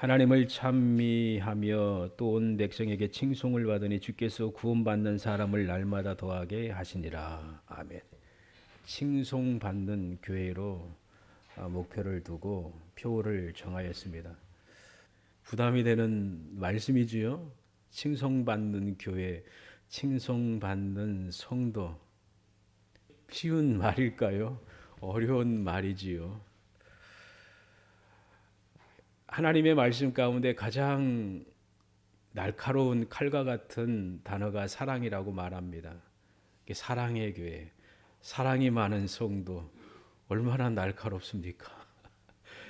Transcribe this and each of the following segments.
하나님을 찬미하며 또 온 백성에게 칭송을 받으니 주께서 구원받는 사람을 날마다 더하게 하시니라. 아멘. 칭송받는 교회로 목표를 두고 표를 정하였습니다. 부담이 되는 말씀이지요. 칭송받는 교회, 칭송받는 성도. 쉬운 말일까요? 어려운 말이지요. 하나님의 말씀 가운데 가장 날카로운 칼과 같은 단어가 사랑이라고 말합니다. 사랑의 교회, 사랑이 많은 성도, 얼마나 날카롭습니까?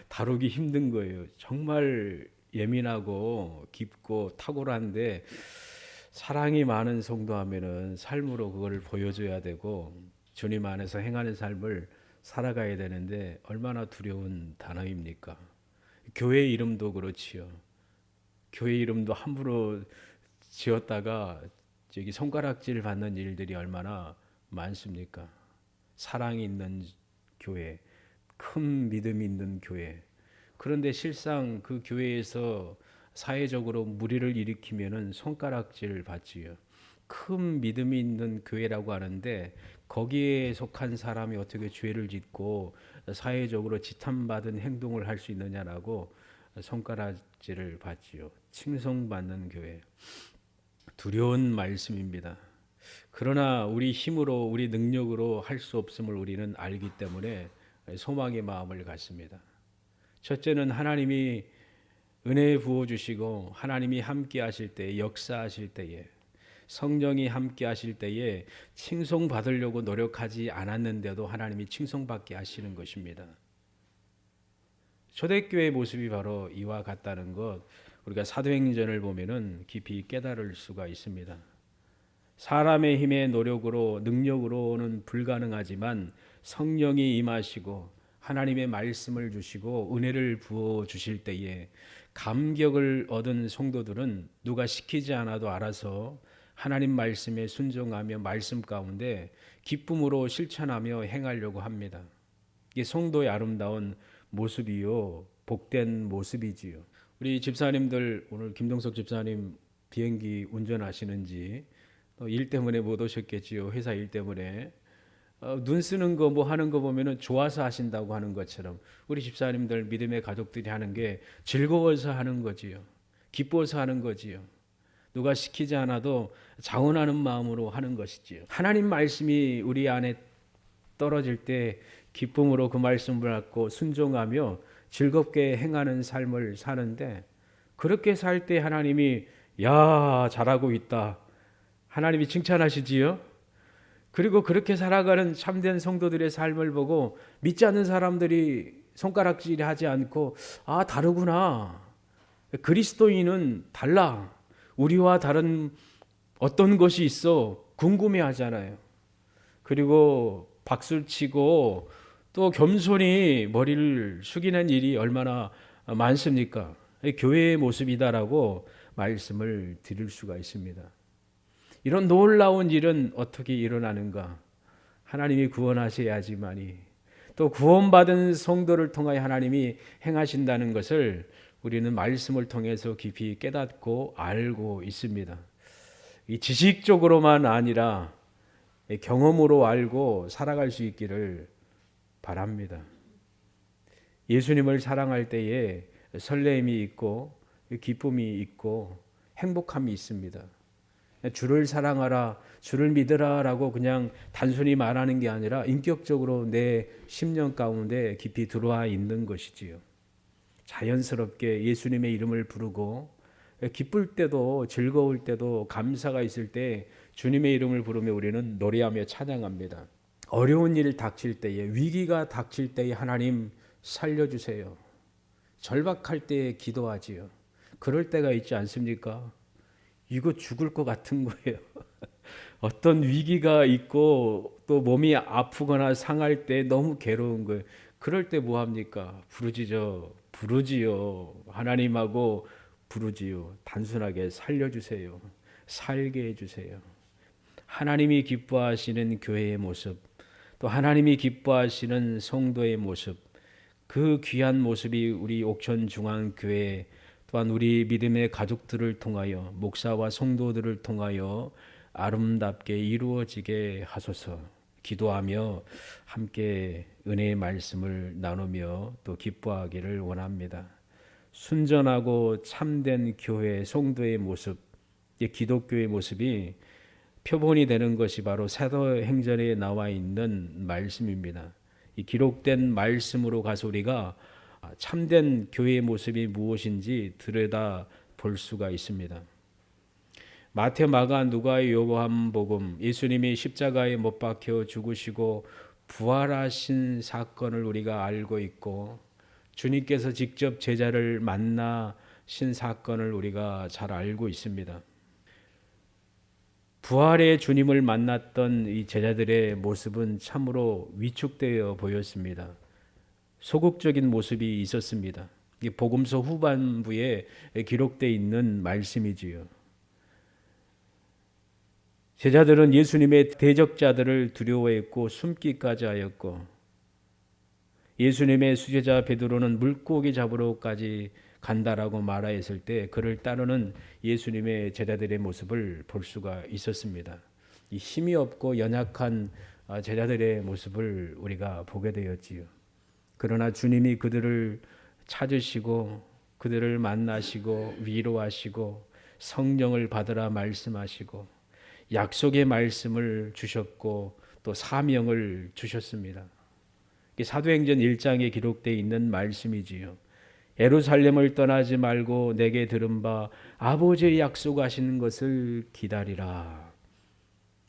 다루기 힘든 거예요. 정말 예민하고 깊고 탁월한데 사랑이 많은 성도 하면은 삶으로 그걸 보여줘야 되고 주님 안에서 행하는 삶을 살아가야 되는데 얼마나 두려운 단어입니까? 교회 이름도 그렇지요. 교회 이름도 함부로 지었다가 저기 손가락질 받는 일들이 얼마나 많습니까? 사랑이 있는 교회, 큰 믿음이 있는 교회. 그런데 실상 그 교회에서 사회적으로 무리를 일으키면은 손가락질 받지요. 큰 믿음이 있는 교회라고 하는데 거기에 속한 사람이 어떻게 죄를 짓고 사회적으로 지탄받은 행동을 할 수 있느냐라고 손가락질을 받지요. 칭송받는 교회. 두려운 말씀입니다. 그러나 우리 힘으로 우리 능력으로 할 수 없음을 우리는 알기 때문에 소망의 마음을 갖습니다. 첫째는 하나님이 은혜 부어 주시고 하나님이 함께 하실 때 역사하실 때에 성령이 함께 하실 때에 칭송받으려고 노력하지 않았는데도 하나님이 칭송받게 하시는 것입니다. 초대교회의 모습이 바로 이와 같다는 것, 우리가 사도행전을 보면은 깊이 깨달을 수가 있습니다. 사람의 힘의 노력으로 능력으로는 불가능하지만 성령이 임하시고 하나님의 말씀을 주시고 은혜를 부어 주실 때에 감격을 얻은 성도들은 누가 시키지 않아도 알아서 하나님 말씀에 순종하며 말씀 가운데 기쁨으로 실천하며 행하려고 합니다. 이게 성도의 아름다운 모습이요, 복된 모습이지요. 우리 집사님들 오늘 김동석 집사님 비행기 운전하시는지 또 일 때문에 못 오셨겠지요. 회사 일 때문에 눈 쓰는 거 뭐 하는 거 보면은 좋아서 하신다고 하는 것처럼 우리 집사님들 믿음의 가족들이 하는 게 즐거워서 하는 거지요. 기뻐서 하는 거지요. 누가 시키지 않아도 자원하는 마음으로 하는 것이지요. 하나님 말씀이 우리 안에 떨어질 때 기쁨으로 그 말씀을 받고 순종하며 즐겁게 행하는 삶을 사는데 그렇게 살 때 하나님이 야 잘하고 있다. 하나님이 칭찬하시지요. 그리고 그렇게 살아가는 참된 성도들의 삶을 보고 믿지 않는 사람들이 손가락질하지 않고 아 다르구나. 그리스도인은 달라. 우리와 다른 어떤 것이 있어 궁금해하잖아요. 그리고 박수치고 또 겸손히 머리를 숙이는 일이 얼마나 많습니까? 교회의 모습이다라고 말씀을 드릴 수가 있습니다. 이런 놀라운 일은 어떻게 일어나는가? 하나님이 구원하셔야지만이 또 구원받은 성도를 통하여 하나님이 행하신다는 것을 우리는 말씀을 통해서 깊이 깨닫고 알고 있습니다. 이 지식적으로만 아니라 경험으로 알고 살아갈 수 있기를 바랍니다. 예수님을 사랑할 때에 설렘이 있고 기쁨이 있고 행복함이 있습니다. 주를 사랑하라, 주를 믿으라 라고 그냥 단순히 말하는 게 아니라 인격적으로 내 심령 가운데 깊이 들어와 있는 것이지요. 자연스럽게 예수님의 이름을 부르고 기쁠 때도 즐거울 때도 감사가 있을 때 주님의 이름을 부르며 우리는 노래하며 찬양합니다. 어려운 일 닥칠 때에 위기가 닥칠 때에 하나님 살려주세요. 절박할 때에 기도하지요. 그럴 때가 있지 않습니까? 이거 죽을 것 같은 거예요. 어떤 위기가 있고 또 몸이 아프거나 상할 때 너무 괴로운 거예요. 그럴 때 뭐 합니까? 부르지요. 하나님하고 부르지요. 단순하게 살려주세요. 살게 해주세요. 하나님이 기뻐하시는 교회의 모습, 또 하나님이 기뻐하시는 성도의 모습, 그 귀한 모습이 우리 옥천중앙교회 또한 우리 믿음의 가족들을 통하여 목사와 성도들을 통하여 아름답게 이루어지게 하소서. 기도하며 함께 은혜의 말씀을 나누며 또 기뻐하기를 원합니다. 순전하고 참된 교회 성도의 모습, 기독교의 모습이 표본이 되는 것이 바로 사도행전에 나와 있는 말씀입니다. 이 기록된 말씀으로 가서 우리가 참된 교회의 모습이 무엇인지 들여다 볼 수가 있습니다. 마태, 마가, 누가, 요한복음, 예수님이 십자가에 못 박혀 죽으시고 부활하신 사건을 우리가 알고 있고, 주님께서 직접 제자를 만나신 사건을 우리가 잘 알고 있습니다. 부활의 주님을 만났던 이 제자들의 모습은 참으로 위축되어 보였습니다. 소극적인 모습이 있었습니다. 이 복음서 후반부에 기록되어 있는 말씀이지요. 제자들은 예수님의 대적자들을 두려워했고 숨기까지 하였고, 예수님의 수제자 베드로는 물고기 잡으러까지 간다라고 말하였을 때 그를 따르는 예수님의 제자들의 모습을 볼 수가 있었습니다. 이 힘이 없고 연약한 제자들의 모습을 우리가 보게 되었지요. 그러나 주님이 그들을 찾으시고 그들을 만나시고 위로하시고 성령을 받으라 말씀하시고 약속의 말씀을 주셨고 또 사명을 주셨습니다. 사도행전 1장에 기록되어 있는 말씀이지요. 예루살렘을 떠나지 말고 내게 들은 바 아버지의 약속하시는 것을 기다리라.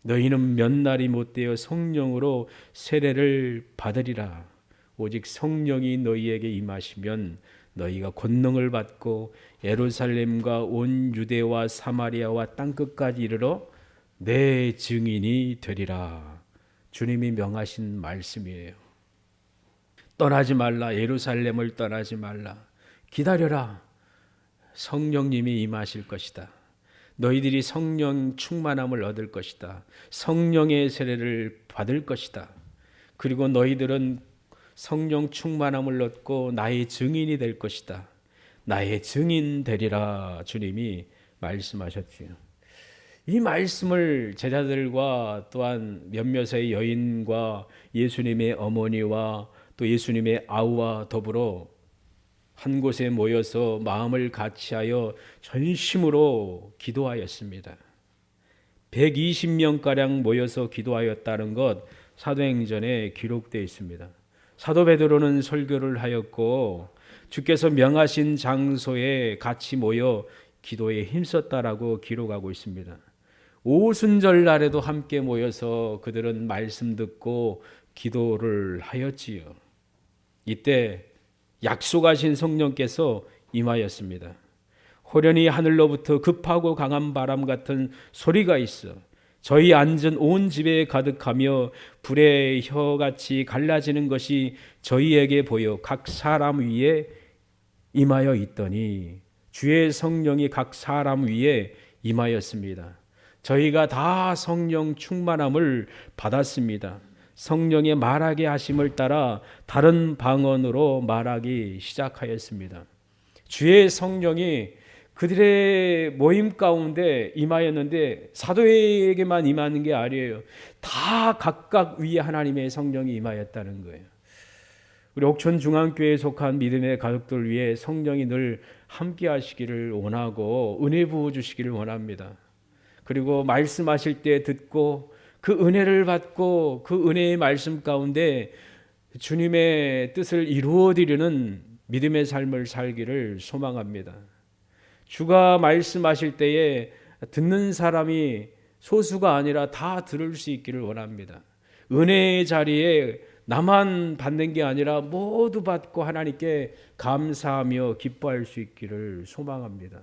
너희는 몇 날이 못되어 성령으로 세례를 받으리라. 오직 성령이 너희에게 임하시면 너희가 권능을 받고 예루살렘과 온 유대와 사마리아와 땅끝까지 이르러 내 증인이 되리라. 주님이 명하신 말씀이에요. 떠나지 말라. 예루살렘을 떠나지 말라. 기다려라. 성령님이 임하실 것이다. 너희들이 성령 충만함을 얻을 것이다. 성령의 세례를 받을 것이다. 그리고 너희들은 성령 충만함을 얻고 나의 증인이 될 것이다. 나의 증인 되리라. 주님이 말씀하셨지요. 이 말씀을 제자들과 또한 몇몇의 여인과 예수님의 어머니와 또 예수님의 아우와 더불어 한 곳에 모여서 마음을 같이하여 전심으로 기도하였습니다. 120명가량 모여서 기도하였다는 것 사도행전에 기록되어 있습니다. 사도 베드로는 설교를 하였고 주께서 명하신 장소에 같이 모여 기도에 힘썼다라고 기록하고 있습니다. 오순절 날에도 함께 모여서 그들은 말씀 듣고 기도를 하였지요. 이때 약속하신 성령께서 임하였습니다. 호련히 하늘로부터 급하고 강한 바람 같은 소리가 있어 저희 앉은 온 집에 가득하며 불의 혀같이 갈라지는 것이 저희에게 보여 각 사람 위에 임하여 있더니 주의 성령이 각 사람 위에 임하였습니다. 저희가 다 성령 충만함을 받았습니다. 성령의 말하게 하심을 따라 다른 방언으로 말하기 시작하였습니다. 주의 성령이 그들의 모임 가운데 임하였는데 사도에게만 임하는 게 아니에요. 다 각각 위에 하나님의 성령이 임하였다는 거예요. 우리 옥천 중앙교회에 속한 믿음의 가족들 위해 성령이 늘 함께 하시기를 원하고 은혜 부어 주시기를 원합니다. 그리고 말씀하실 때 듣고 그 은혜를 받고 그 은혜의 말씀 가운데 주님의 뜻을 이루어드리는 믿음의 삶을 살기를 소망합니다. 주가 말씀하실 때에 듣는 사람이 소수가 아니라 다 들을 수 있기를 원합니다. 은혜의 자리에 나만 받는 게 아니라 모두 받고 하나님께 감사하며 기뻐할 수 있기를 소망합니다.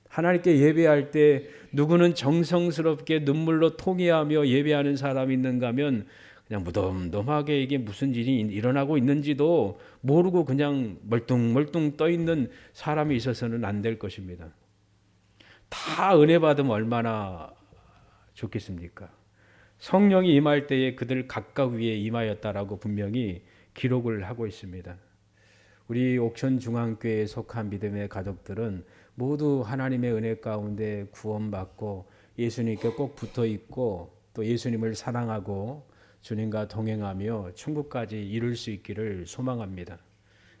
하나님께 예배할 때 누구는 정성스럽게 눈물로 통회하며 예배하는 사람이 있는가 하면 그냥 무덤덤하게 이게 무슨 일이 일어나고 있는지도 모르고 그냥 멀뚱멀뚱 떠 있는 사람이 있어서는 안 될 것입니다. 다 은혜 받으면 얼마나 좋겠습니까? 성령이 임할 때에 그들 각각 위에 임하였다라고 분명히 기록을 하고 있습니다. 우리 옥천중앙교회에 속한 믿음의 가족들은 모두 하나님의 은혜 가운데 구원받고 예수님께 꼭 붙어 있고 또 예수님을 사랑하고 주님과 동행하며 천국까지 이룰 수 있기를 소망합니다.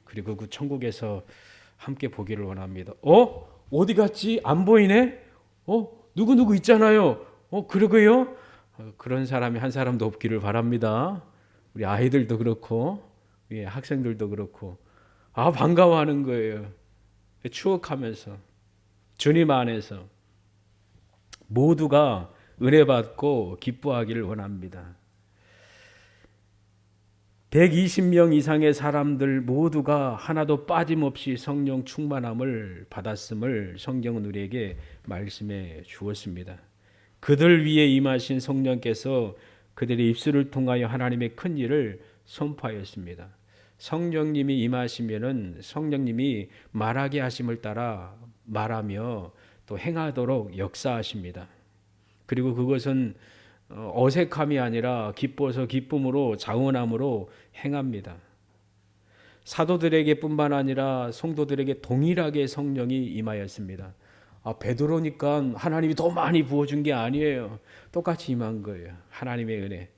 그리고 그 천국에서 함께 보기를 원합니다. 어디 갔지? 안 보이네? 누구 있잖아요. 그러고요? 그런 사람이 한 사람도 없기를 바랍니다. 우리 아이들도 그렇고 학생들도 그렇고 반가워하는 거예요. 추억하면서 주님 안에서 모두가 은혜 받고 기뻐하기를 원합니다. 120명 이상의 사람들 모두가 하나도 빠짐없이 성령 충만함을 받았음을 성경은 우리에게 말씀해 주었습니다. 그들 위에 임하신 성령께서 그들의 입술을 통하여 하나님의 큰 일을 선포하였습니다. 성령님이 임하시면은 성령님이 말하게 하심을 따라 말하며 또 행하도록 역사하십니다. 그리고 그것은 어색함이 아니라 기뻐서 기쁨으로 자원함으로 행합니다. 사도들에게 뿐만 아니라 성도들에게 동일하게 성령이 임하였습니다. 베드로니까 하나님이 더 많이 부어준 게 아니에요. 똑같이 임한 거예요. 하나님의 은혜.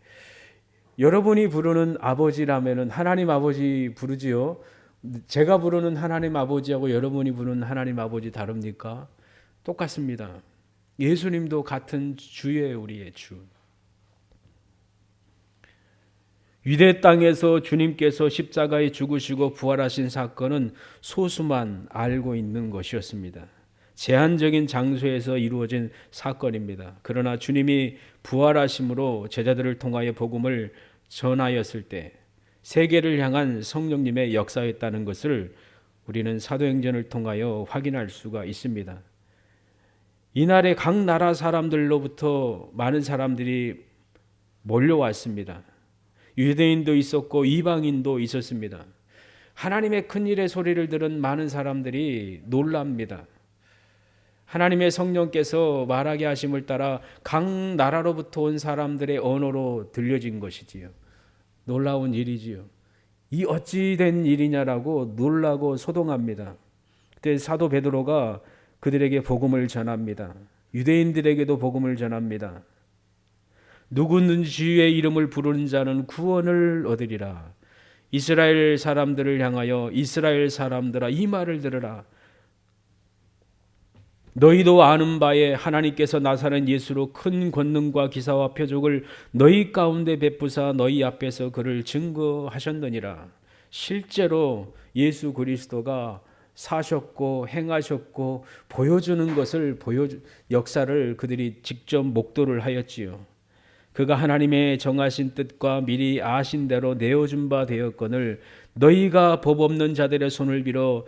여러분이 부르는 아버지라면은 하나님 아버지 부르지요. 제가 부르는 하나님 아버지하고 여러분이 부르는 하나님 아버지 다릅니까? 똑같습니다. 예수님도 같은 주예요. 우리의 주. 유대 땅에서 주님께서 십자가에 죽으시고 부활하신 사건은 소수만 알고 있는 것이었습니다. 제한적인 장소에서 이루어진 사건입니다. 그러나 주님이 부활하심으로 제자들을 통하여 복음을 전하였을 때 세계를 향한 성령님의 역사였다는 것을 우리는 사도행전을 통하여 확인할 수가 있습니다. 이날에 각 나라 사람들로부터 많은 사람들이 몰려왔습니다. 유대인도 있었고 이방인도 있었습니다. 하나님의 큰 일의 소리를 들은 많은 사람들이 놀랍니다. 하나님의 성령께서 말하게 하심을 따라 각 나라로부터 온 사람들의 언어로 들려진 것이지요. 놀라운 일이지요. 이 어찌 된 일이냐라고 놀라고 소동합니다. 그때 사도 베드로가 그들에게 복음을 전합니다. 유대인들에게도 복음을 전합니다. 누구든지 주의 이름을 부르는 자는 구원을 얻으리라. 이스라엘 사람들을 향하여 이스라엘 사람들아 이 말을 들으라. 너희도 아는 바에 하나님께서 나사렛 예수로 큰 권능과 기사와 표적을 너희 가운데 베푸사 너희 앞에서 그를 증거하셨느니라. 실제로 예수 그리스도가 사셨고 행하셨고 보여주는 것을 역사를 그들이 직접 목도를 하였지요. 그가 하나님의 정하신 뜻과 미리 아신 대로 내어준 바 되었거늘 너희가 법 없는 자들의 손을 빌어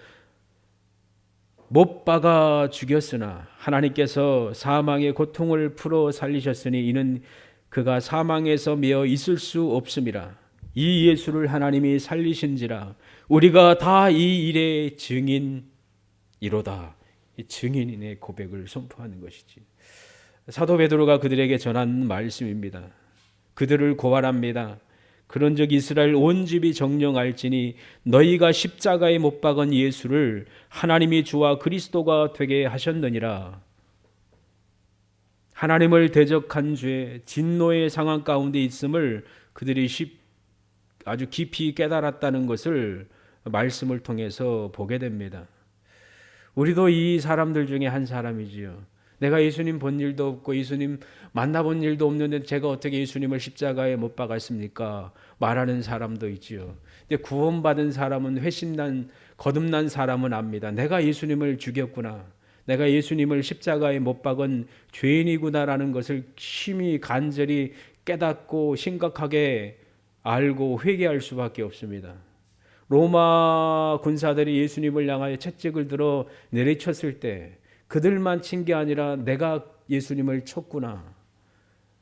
못 박아 죽였으나 하나님께서 사망의 고통을 풀어 살리셨으니 이는 그가 사망에서 매어 있을 수 없음이라. 이 예수를 하나님이 살리신지라 우리가 다 이 일의 증인이로다. 이 증인의 고백을 선포하는 것이지. 사도 베드로가 그들에게 전한 말씀입니다. 그들을 고발합니다. 그런즉 이스라엘 온 집이 정령할지니 너희가 십자가에 못 박은 예수를 하나님이 주와 그리스도가 되게 하셨느니라. 하나님을 대적한 죄, 진노의 상황 가운데 있음을 그들이 아주 깊이 깨달았다는 것을 말씀을 통해서 보게 됩니다. 우리도 이 사람들 중에 한 사람이지요. 내가 예수님 본 일도 없고 예수님 만나본 일도 없는데 제가 어떻게 예수님을 십자가에 못 박았습니까? 말하는 사람도 있지요. 근데 구원받은 사람은 거듭난 사람은 압니다. 내가 예수님을 죽였구나. 내가 예수님을 십자가에 못 박은 죄인이구나라는 것을 심히 간절히 깨닫고 심각하게 알고 회개할 수밖에 없습니다. 로마 군사들이 예수님을 향하여 채찍을 들어 내리쳤을 때 그들만 친 게 아니라 내가 예수님을 쳤구나.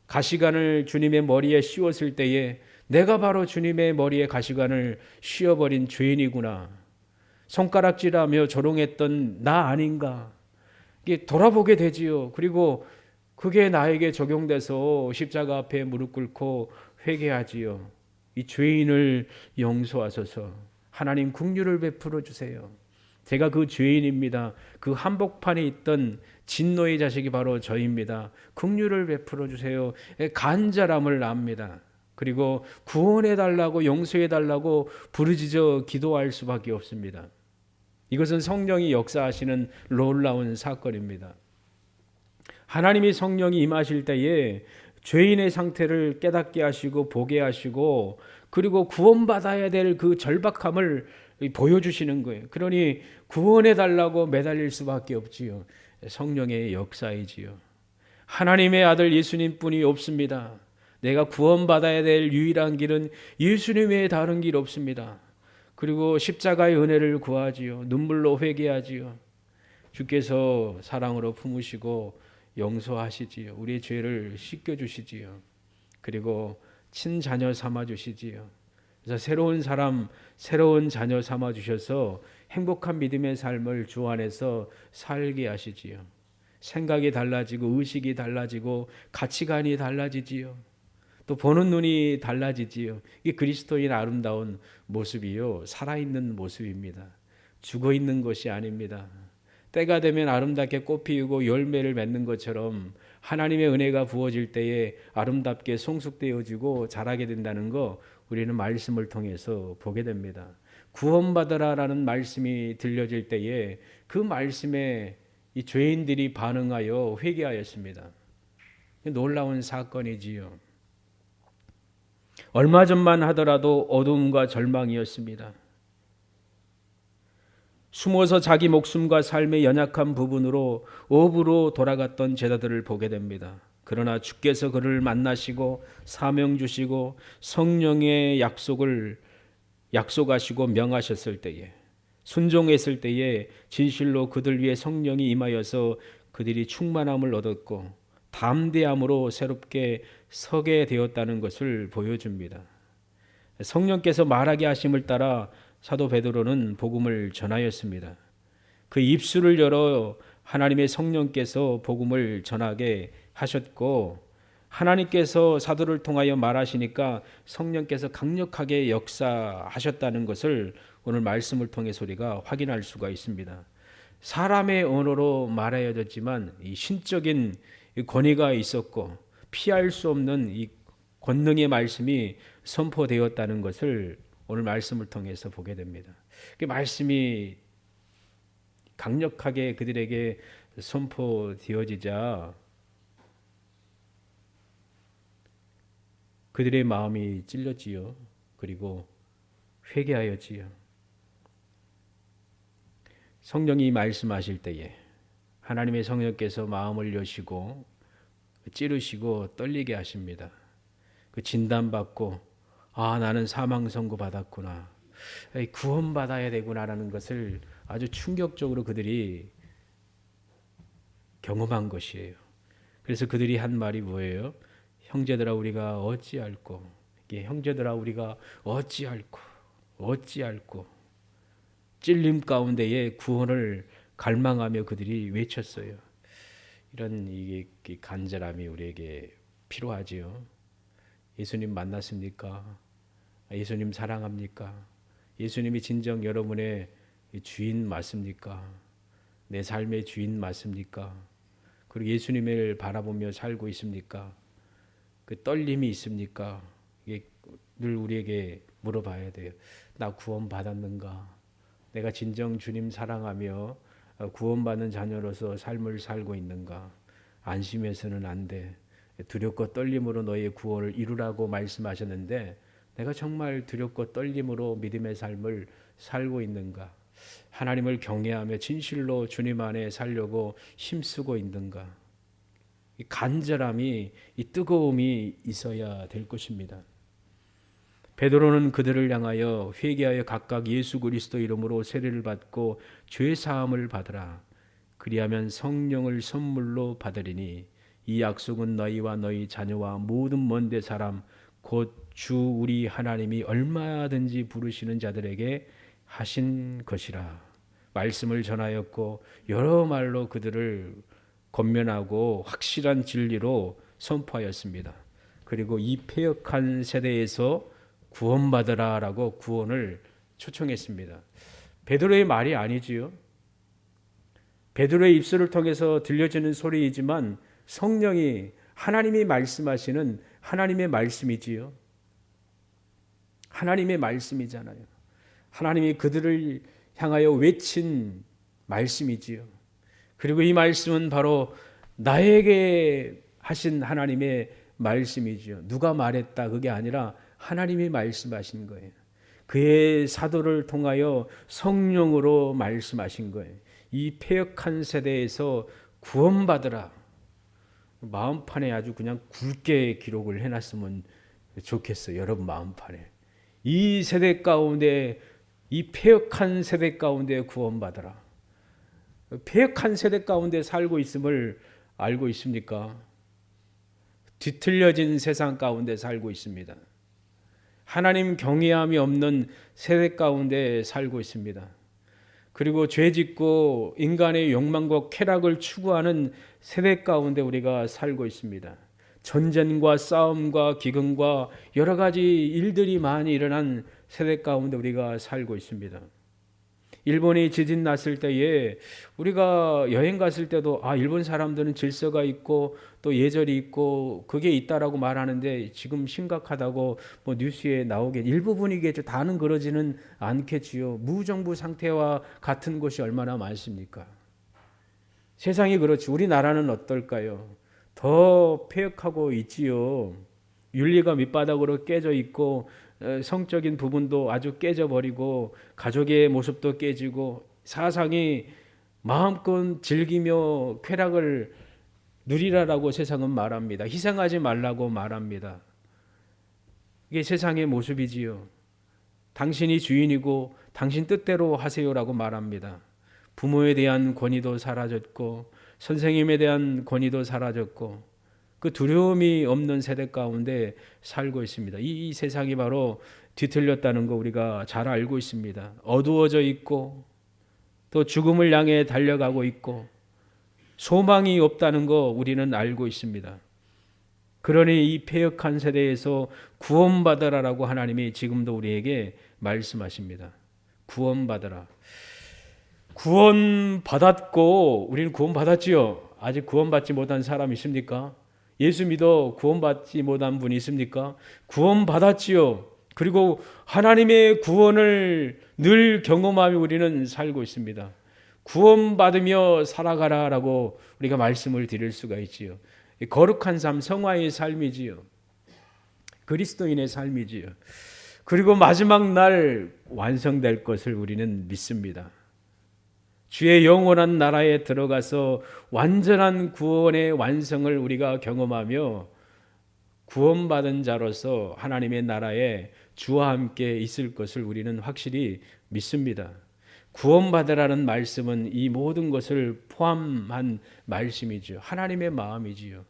가시관을 주님의 머리에 씌웠을 때에 내가 바로 주님의 머리에 가시관을 씌워버린 죄인이구나. 손가락질하며 조롱했던 나 아닌가. 이게 돌아보게 되지요. 그리고 그게 나에게 적용돼서 십자가 앞에 무릎 꿇고 회개하지요. 이 죄인을 용서하소서. 하나님 긍휼을 베풀어 주세요. 제가 그 죄인입니다. 그 한복판에 있던 진노의 자식이 바로 저입니다. 긍휼을 베풀어 주세요. 간절함을 압니다. 그리고 구원해 달라고 용서해 달라고 부르짖어 기도할 수밖에 없습니다. 이것은 성령이 역사하시는 놀라운 사건입니다. 하나님이 성령이 임하실 때에 죄인의 상태를 깨닫게 하시고 보게 하시고 그리고 구원받아야 될 그 절박함을 보여주시는 거예요. 그러니 구원해 달라고 매달릴 수밖에 없지요. 성령의 역사이지요. 하나님의 아들 예수님뿐이 없습니다. 내가 구원받아야 될 유일한 길은 예수님 외에 다른 길 없습니다. 그리고 십자가의 은혜를 구하지요. 눈물로 회개하지요. 주께서 사랑으로 품으시고 용서하시지요. 우리의 죄를 씻겨주시지요. 그리고 친자녀 삼아주시지요. 그래서 새로운 사람, 새로운 자녀 삼아주셔서 행복한 믿음의 삶을 주 안에서 살게 하시지요. 생각이 달라지고 의식이 달라지고 가치관이 달라지지요. 또 보는 눈이 달라지지요. 이게 그리스도인 아름다운 모습이요. 살아있는 모습입니다. 죽어있는 것이 아닙니다. 때가 되면 아름답게 꽃 피우고 열매를 맺는 것처럼 하나님의 은혜가 부어질 때에 아름답게 성숙되어지고 자라게 된다는 거 우리는 말씀을 통해서 보게 됩니다. 구원받으라라는 말씀이 들려질 때에 그 말씀에 이 죄인들이 반응하여 회개하였습니다. 놀라운 사건이지요. 얼마 전만 하더라도 어두움과 절망이었습니다. 숨어서 자기 목숨과 삶의 연약한 부분으로 업으로 돌아갔던 제자들을 보게 됩니다. 그러나 주께서 그를 만나시고 사명 주시고 성령의 약속하시고 명하셨을 때에 순종했을 때에 진실로 그들 위해 성령이 임하여서 그들이 충만함을 얻었고 담대함으로 새롭게 서게 되었다는 것을 보여줍니다. 성령께서 말하게 하심을 따라 사도 베드로는 복음을 전하였습니다. 그 입술을 열어 하나님의 성령께서 복음을 전하게 하셨고 하나님께서 사도를 통하여 말하시니까 성령께서 강력하게 역사하셨다는 것을 오늘 말씀을 통해서 우리가 확인할 수가 있습니다. 사람의 언어로 말하여졌지만 이 신적인 권위가 있었고 피할 수 없는 이 권능의 말씀이 선포되었다는 것을 오늘 말씀을 통해서 보게 됩니다. 그 말씀이 강력하게 그들에게 선포되어지자 그들의 마음이 찔렸지요. 그리고 회개하였지요. 성령이 말씀하실 때에 하나님의 성령께서 마음을 여시고 찌르시고 떨리게 하십니다. 그 진단받고 나는 사망 선고 받았구나. 구원받아야 되구나라는 것을 아주 충격적으로 그들이 경험한 것이에요. 그래서 그들이 한 말이 뭐예요? 형제들아 우리가 어찌할꼬. 형제들아 우리가 어찌할꼬. 찔림 가운데에 구원을 갈망하며 그들이 외쳤어요. 이런 이게 간절함이 우리에게 필요하지요. 예수님 만났습니까? 예수님 사랑합니까? 예수님이 진정 여러분의 주인 맞습니까? 내 삶의 주인 맞습니까? 그리고 예수님을 바라보며 살고 있습니까? 그 떨림이 있습니까? 이게 늘 우리에게 물어봐야 돼요. 나 구원 받았는가? 내가 진정 주님 사랑하며 구원받는 자녀로서 삶을 살고 있는가? 안심해서는 안 돼. 두렵고 떨림으로 너의 구원을 이루라고 말씀하셨는데 내가 정말 두렵고 떨림으로 믿음의 삶을 살고 있는가? 하나님을 경외하며 진실로 주님 안에 살려고 힘쓰고 있는가? 이 간절함이, 이 뜨거움이 있어야 될 것입니다. 베드로는 그들을 향하여 회개하여 각각 예수 그리스도 이름으로 세례를 받고 죄 사함을 받으라. 그리하면 성령을 선물로 받으리니 이 약속은 너희와 너희 자녀와 모든 먼데 사람 곧 주 우리 하나님이 얼마든지 부르시는 자들에게 하신 것이라. 말씀을 전하였고 여러 말로 그들을 권면하고 확실한 진리로 선포하였습니다. 그리고 이 패역한 세대에서 구원받으라라고 구원을 초청했습니다. 베드로의 말이 아니지요. 베드로의 입술을 통해서 들려지는 소리이지만 성령이 하나님이 말씀하시는 하나님의 말씀이지요. 하나님의 말씀이잖아요. 하나님이 그들을 향하여 외친 말씀이지요. 그리고 이 말씀은 바로 나에게 하신 하나님의 말씀이지요. 누가 말했다 그게 아니라 하나님이 말씀하신 거예요. 그의 사도를 통하여 성령으로 말씀하신 거예요. 이 패역한 세대에서 구원받으라. 마음판에 아주 그냥 굵게 기록을 해놨으면 좋겠어요. 여러분 마음판에. 이 세대 가운데, 이 패역한 세대 가운데 구원받으라. 패역한 세대 가운데 살고 있음을 알고 있습니까? 뒤틀려진 세상 가운데 살고 있습니다. 하나님 경외함이 없는 세대 가운데 살고 있습니다. 그리고 죄짓고 인간의 욕망과 쾌락을 추구하는 세대 가운데 우리가 살고 있습니다. 전쟁과 싸움과 기근과 여러 가지 일들이 많이 일어난 세대 가운데 우리가 살고 있습니다. 일본이 지진 났을 때에 우리가 여행 갔을 때도 일본 사람들은 질서가 있고 또 예절이 있고 그게 있다라고 말하는데 지금 심각하다고 뉴스에 나오게 일부분이겠죠. 다는 그러지는 않겠지요. 무정부 상태와 같은 곳이 얼마나 많습니까? 세상이 그렇지. 우리나라는 어떨까요? 더 폐역하고 있지요. 윤리가 밑바닥으로 깨져 있고 성적인 부분도 아주 깨져버리고 가족의 모습도 깨지고 사상이 마음껏 즐기며 쾌락을 누리라라고 세상은 말합니다. 희생하지 말라고 말합니다. 이게 세상의 모습이지요. 당신이 주인이고 당신 뜻대로 하세요라고 말합니다. 부모에 대한 권위도 사라졌고 선생님에 대한 권위도 사라졌고 그 두려움이 없는 세대 가운데 살고 있습니다. 이 세상이 바로 뒤틀렸다는 거 우리가 잘 알고 있습니다. 어두워져 있고 또 죽음을 향해 달려가고 있고 소망이 없다는 거 우리는 알고 있습니다. 그러니 이 패역한 세대에서 구원받으라라고 하나님이 지금도 우리에게 말씀하십니다. 구원받으라. 구원받았고 우리는 구원받았지요. 아직 구원받지 못한 사람 있습니까? 예수 믿어 구원받지 못한 분 있습니까? 구원받았지요. 그리고 하나님의 구원을 늘 경험하며 우리는 살고 있습니다. 구원받으며 살아가라라고 우리가 말씀을 드릴 수가 있지요. 거룩한 삶, 성화의 삶이지요. 그리스도인의 삶이지요. 그리고 마지막 날 완성될 것을 우리는 믿습니다. 주의 영원한 나라에 들어가서 완전한 구원의 완성을 우리가 경험하며 구원받은 자로서 하나님의 나라에 주와 함께 있을 것을 우리는 확실히 믿습니다. 구원받으라는 말씀은 이 모든 것을 포함한 말씀이죠. 하나님의 마음이지요.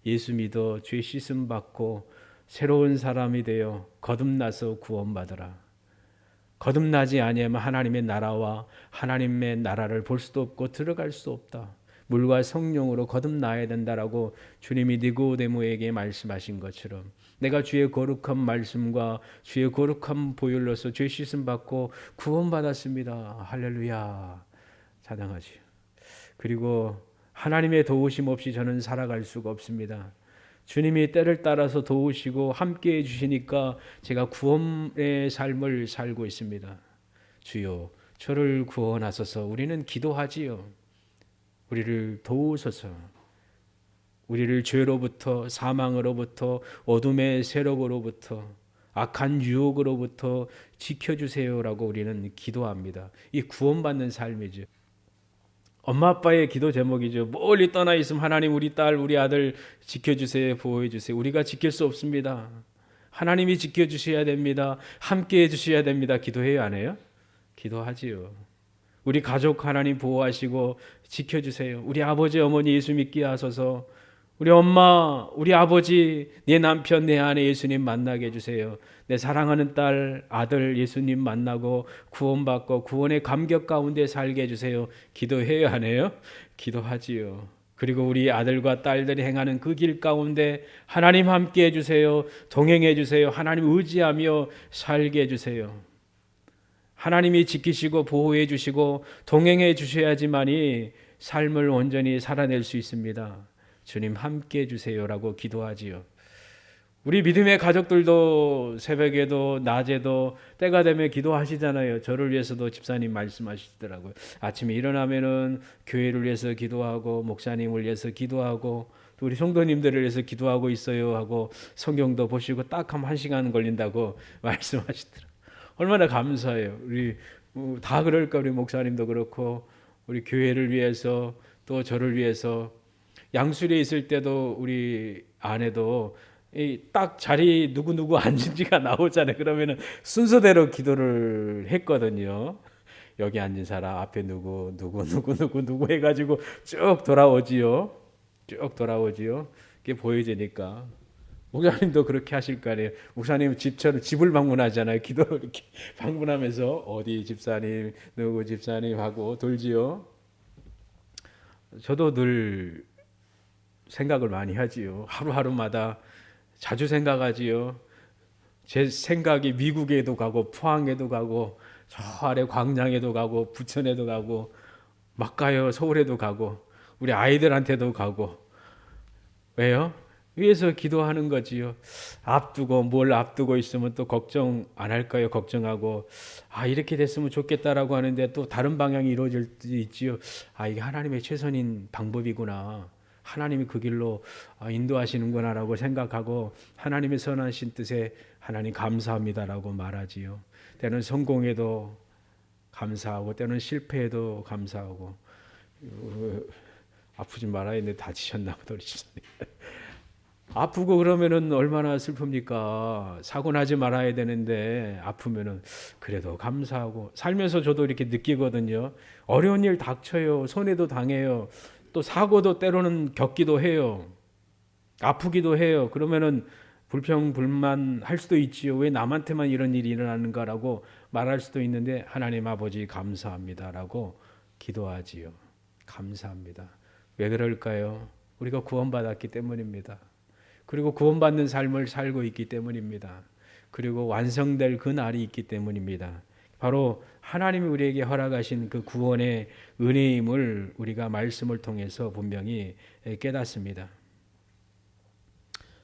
예수 믿어 죄 씻음 받고 새로운 사람이 되어 거듭나서 구원받으라. 거듭나지 아니하면 하나님의 나라와 하나님의 나라를 볼 수도 없고 들어갈 수 없다. 물과 성령으로 거듭나야 된다라고 주님이 니고데모에게 말씀하신 것처럼 내가 주의 거룩한 말씀과 주의 거룩한 보혈로서 죄 씻음 받고 구원받았습니다. 할렐루야. 찬양하지요. 그리고 하나님의 도우심 없이 저는 살아갈 수가 없습니다. 주님이 때를 따라서 도우시고 함께해 주시니까 제가 구원의 삶을 살고 있습니다. 주여 저를 구원하소서. 우리는 기도하지요. 우리를 도우소서. 우리를 죄로부터 사망으로부터 어둠의 세력으로부터 악한 유혹으로부터 지켜주세요라고 우리는 기도합니다. 이 구원받는 삶이죠. 엄마 아빠의 기도 제목이죠. 멀리 떠나 있으면 하나님 우리 딸 우리 아들 지켜주세요. 보호해 주세요. 우리가 지킬 수 없습니다. 하나님이 지켜주셔야 됩니다. 함께해 주셔야 됩니다. 기도해요 안 해요? 기도하지요. 우리 가족 하나님 보호하시고 지켜주세요. 우리 아버지 어머니 예수 믿게 하소서. 우리 엄마 우리 아버지 내 남편 내 아내 예수님 만나게 해주세요. 내 사랑하는 딸 아들 예수님 만나고 구원받고 구원의 감격 가운데 살게 해주세요. 기도해요 안 해요? 기도하지요. 그리고 우리 아들과 딸들이 행하는 그 길 가운데 하나님 함께 해주세요. 동행해 주세요. 하나님 의지하며 살게 해주세요. 하나님이 지키시고 보호해 주시고 동행해 주셔야지만이 삶을 온전히 살아낼 수 있습니다. 주님 함께 해 주세요라고 기도하지요. 우리 믿음의 가족들도 새벽에도 낮에도 때가 되면 기도하시잖아요. 저를 위해서도 집사님 말씀하시더라고요. 아침에 일어나면은 교회를 위해서 기도하고 목사님을 위해서 기도하고 또 우리 성도님들을 위해서 기도하고 있어요 하고 성경도 보시고 딱 한 시간 걸린다고 말씀하시더라고요. 얼마나 감사해요. 우리 다 그럴까. 우리 목사님도 그렇고 우리 교회를 위해서 또 저를 위해서 양수리에 있을 때도 우리 아내도 딱 자리 누구 앉은 지가 나오잖아요. 그러면은 순서대로 기도를 했거든요. 여기 앉은 사람 앞에 누구 해가지고 쭉 돌아오지요. 쭉 돌아오지요. 그게 보여지니까. 목사님도 그렇게 하실 거 아니에요. 목사님 집을 방문하잖아요. 기도 이렇게 방문하면서 어디 집사님, 누구 집사님 하고 돌지요. 저도 늘 생각을 많이 하지요. 하루하루마다 자주 생각하지요. 제 생각이 미국에도 가고 포항에도 가고 저 아래 광양에도 가고 부천에도 가고 막 가요. 서울에도 가고 우리 아이들한테도 가고. 왜요? 위에서 기도하는 거지요. 뭘 앞두고 있으면 또 걱정 안 할까요? 걱정하고 이렇게 됐으면 좋겠다라고 하는데 또 다른 방향이 이루어질 수도 있지요. 이게 하나님의 최선인 방법이구나. 하나님이 그 길로 인도하시는구나라고 생각하고 하나님의 선하신 뜻에 하나님 감사합니다라고 말하지요. 때는 성공해도 감사하고 때는 실패해도 감사하고. 아프지 말아야 했는데 다치셨나 보다 우리 집사님. 아프고 그러면은 얼마나 슬픕니까? 사고 나지 말아야 되는데 아프면은 그래도 감사하고. 살면서 저도 이렇게 느끼거든요. 어려운 일 닥쳐요. 손해도 당해요. 또 사고도 때로는 겪기도 해요. 아프기도 해요. 그러면은 불평불만 할 수도 있지요. 왜 남한테만 이런 일이 일어나는가라고 말할 수도 있는데 하나님 아버지 감사합니다라고 기도하지요. 감사합니다. 왜 그럴까요? 우리가 구원받았기 때문입니다. 그리고 구원받는 삶을 살고 있기 때문입니다. 그리고 완성될 그 날이 있기 때문입니다. 바로 하나님이 우리에게 허락하신 그 구원의 은혜임을 우리가 말씀을 통해서 분명히 깨닫습니다.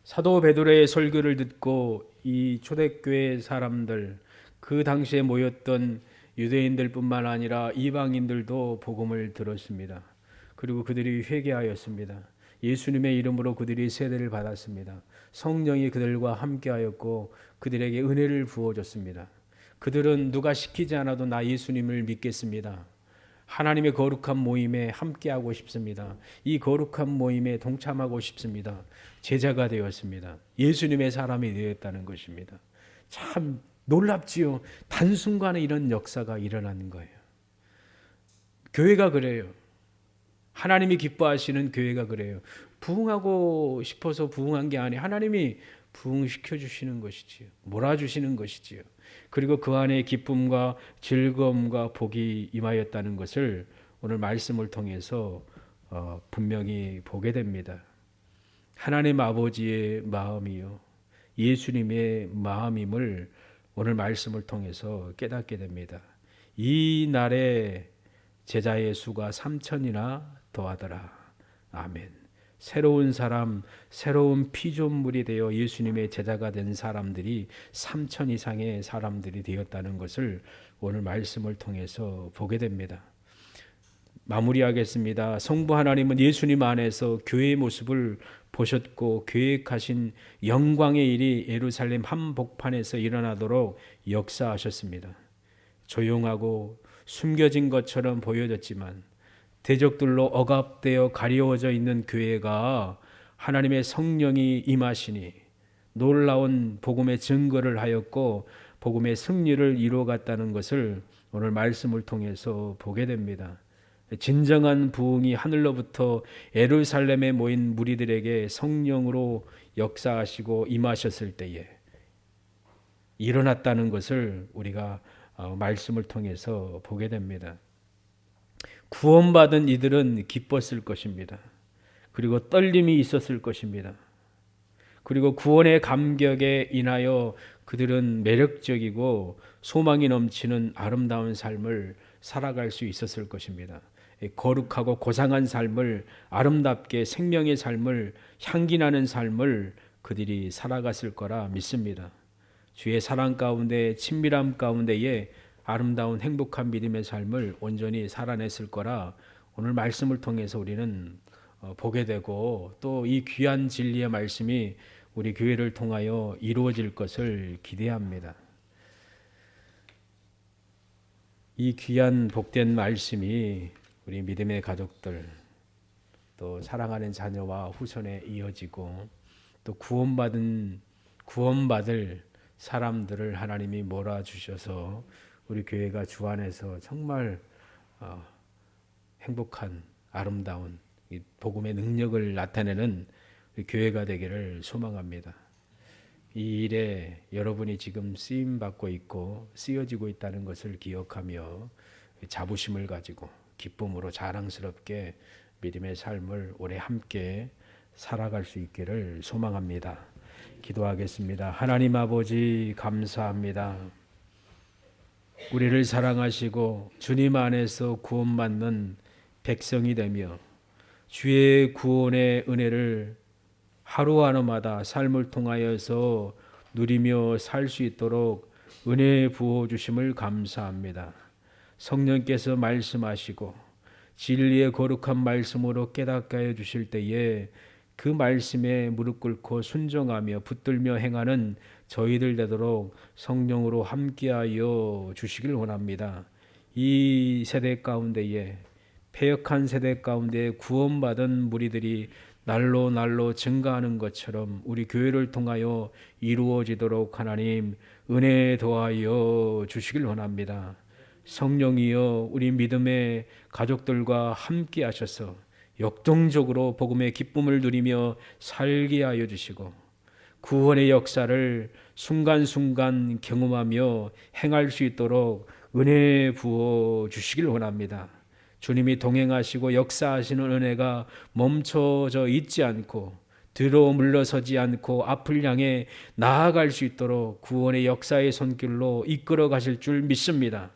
사도 베드로의 설교를 듣고 이 초대교회 사람들, 그 당시에 모였던 유대인들뿐만 아니라 이방인들도 복음을 들었습니다. 그리고 그들이 회개하였습니다. 예수님의 이름으로 그들이 세례를 받았습니다. 성령이 그들과 함께하였고 그들에게 은혜를 부어줬습니다. 그들은 누가 시키지 않아도 나 예수님을 믿겠습니다. 하나님의 거룩한 모임에 함께하고 싶습니다. 이 거룩한 모임에 동참하고 싶습니다. 제자가 되었습니다. 예수님의 사람이 되었다는 것입니다. 참 놀랍지요. 단순간에 이런 역사가 일어나는 거예요. 교회가 그래요. 하나님이 기뻐하시는 교회가 그래요. 부흥하고 싶어서 부흥한 게 아니에요. 하나님이 부흥시켜 주시는 것이지요. 몰아주시는 것이지요. 그리고 그 안에 기쁨과 즐거움과 복이 임하였다는 것을 오늘 말씀을 통해서 분명히 보게 됩니다. 하나님 아버지의 마음이요. 예수님의 마음임을 오늘 말씀을 통해서 깨닫게 됩니다. 이 날에 제자의 수가 3,000이나 더하더라. 아멘. 새로운 사람, 새로운 피조물이 되어 예수님의 제자가 된 사람들이 3,000 이상의 사람들이 되었다는 것을 오늘 말씀을 통해서 보게 됩니다. 마무리하겠습니다. 성부 하나님은 예수님 안에서 교회의 모습을 보셨고 계획하신 영광의 일이 예루살렘 한복판에서 일어나도록 역사하셨습니다. 조용하고 숨겨진 것처럼 보여졌지만 대적들로 억압되어 가리워져 있는 교회가 하나님의 성령이 임하시니 놀라운 복음의 증거를 하였고 복음의 승리를 이루어갔다는 것을 오늘 말씀을 통해서 보게 됩니다. 진정한 부흥이 하늘로부터 예루살렘에 모인 무리들에게 성령으로 역사하시고 임하셨을 때에 일어났다는 것을 우리가 말씀을 통해서 보게 됩니다. 구원받은 이들은 기뻤을 것입니다. 그리고 떨림이 있었을 것입니다. 그리고 구원의 감격에 인하여 그들은 매력적이고 소망이 넘치는 아름다운 삶을 살아갈 수 있었을 것입니다. 거룩하고 고상한 삶을, 아름답게 생명의 삶을, 향기나는 삶을 그들이 살아갔을 거라 믿습니다. 주의 사랑 가운데, 친밀함 가운데에 아름다운 행복한 믿음의 삶을 온전히 살아냈을 거라 오늘 말씀을 통해서 우리는 보게 되고, 또 이 귀한 진리의 말씀이 우리 교회를 통하여 이루어질 것을 기대합니다. 이 귀한 복된 말씀이 우리 믿음의 가족들, 또 사랑하는 자녀와 후손에 이어지고, 또 구원받을 사람들을 하나님이 몰아주셔서 우리 교회가 주 안에서 정말 행복한 아름다운 이 복음의 능력을 나타내는 우리 교회가 되기를 소망합니다. 이 일에 여러분이 지금 쓰임 받고 있고 쓰여지고 있다는 것을 기억하며 자부심을 가지고 기쁨으로 자랑스럽게 믿음의 삶을 오래 함께 살아갈 수 있기를 소망합니다. 기도하겠습니다. 하나님 아버지, 감사합니다. 우리를 사랑하시고 주님 안에서 구원받는 백성이 되며 주의 구원의 은혜를 하루하루마다 삶을 통하여서 누리며 살 수 있도록 은혜 부어 주심을 감사합니다. 성령께서 말씀하시고 진리의 거룩한 말씀으로 깨닫게 해 주실 때에 그 말씀에 무릎 꿇고 순종하며 붙들며 행하는 저희들 되도록 성령으로 함께하여 주시길 원합니다. 이 세대 가운데에, 패역한 세대 가운데 구원받은 무리들이 날로 증가하는 것처럼 우리 교회를 통하여 이루어지도록 하나님 은혜 더하여 주시길 원합니다. 성령이여 우리 믿음의 가족들과 함께 하셔서 역동적으로 복음의 기쁨을 누리며 살게 하여 주시고, 구원의 역사를 순간순간 경험하며 행할 수 있도록 은혜 부어 주시길 원합니다. 주님이 동행하시고 역사하시는 은혜가 멈춰져 있지 않고 뒤로 물러서지 않고 앞을 향해 나아갈 수 있도록 구원의 역사의 손길로 이끌어 가실 줄 믿습니다.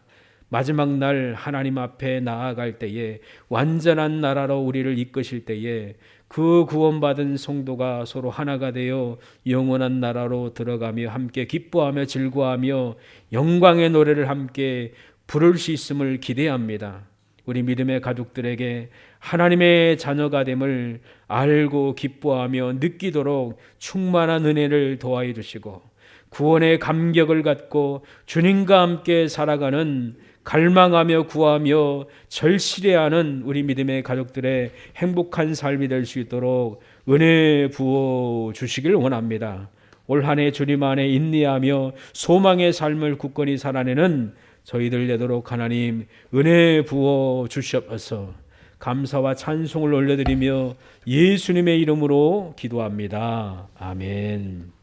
마지막 날 하나님 앞에 나아갈 때에, 완전한 나라로 우리를 이끄실 때에 그 구원받은 성도가 서로 하나가 되어 영원한 나라로 들어가며 함께 기뻐하며 즐거워하며 영광의 노래를 함께 부를 수 있음을 기대합니다. 우리 믿음의 가족들에게 하나님의 자녀가 됨을 알고 기뻐하며 느끼도록 충만한 은혜를 더하여 주시고, 구원의 감격을 갖고 주님과 함께 살아가는, 갈망하며 구하며 절실해하는 우리 믿음의 가족들의 행복한 삶이 될 수 있도록 은혜 부어 주시길 원합니다. 올 한 해 주님 안에 인내하며 소망의 삶을 굳건히 살아내는 저희들 되도록 하나님 은혜 부어 주시옵소서. 감사와 찬송을 올려드리며 예수님의 이름으로 기도합니다. 아멘.